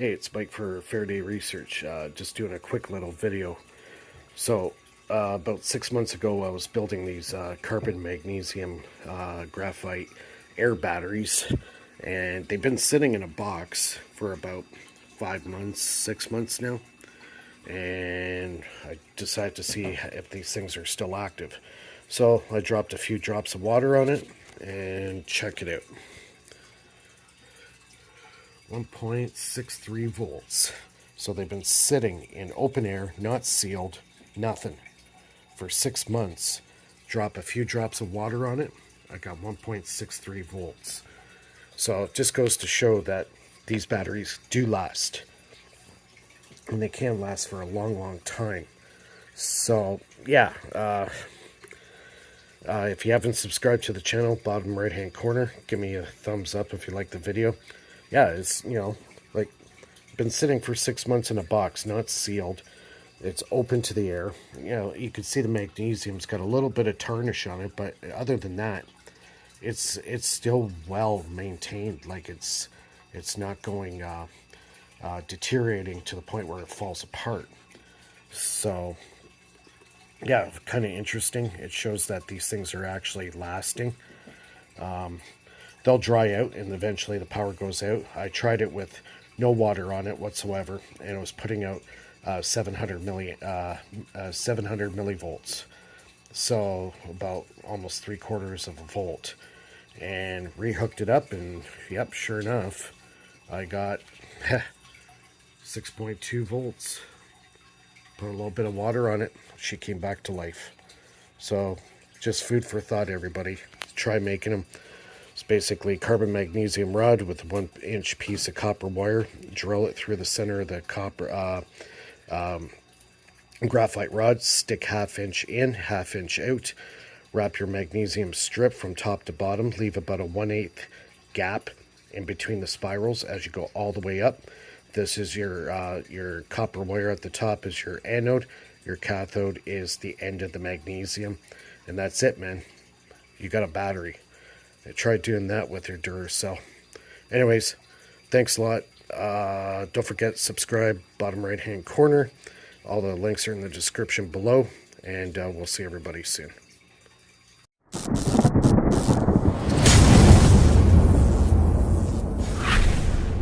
Hey, it's Mike for Faraday Research, just doing a quick little video. So, about 6 months ago, I was building these carbon magnesium graphite air batteries, and they've been sitting in a box for about 5 months, 6 months now, and I decided to see if these things are still active. So, I dropped a few drops of water on it, and check it out. 1.63 volts. So they've been sitting in open air, not sealed, nothing, for 6 months. Drop a few drops of water on it, I got 1.63 volts. So it just goes to show that these batteries do last. And they can last for a long, long time. So, yeah. If you haven't subscribed to the channel, bottom right hand corner, give me a thumbs up if you like the video. Yeah, it's, like, been sitting for 6 months in a box, not sealed. It's open to the air. You can see the magnesium's got a little bit of tarnish on it, but other than that, it's still well maintained. Like, it's not going deteriorating to the point where it falls apart. So, yeah, kind of interesting. It shows that these things are actually lasting. They'll dry out and eventually the power goes out. I tried it with no water on it whatsoever, and it was putting out 700 millivolts. So about almost 3/4 of a volt. And rehooked it up, and yep, sure enough, I got 6.2 volts. Put a little bit of water on it, she came back to life. So just food for thought, everybody. Try making them. It's basically carbon magnesium rod with a 1-inch piece of copper wire. Drill it through the center of the copper graphite rod. Stick 1/2 inch in, 1/2 inch out. Wrap your magnesium strip from top to bottom. Leave about a 1/8 gap in between the spirals as you go all the way up. This is your copper wire at the top is your anode. Your cathode is the end of the magnesium. And that's it, man. You got a battery. I tried doing that with your Duracell. Anyways, thanks a lot. Don't forget, subscribe, bottom right hand corner. All the links are in the description below. And we'll see everybody soon.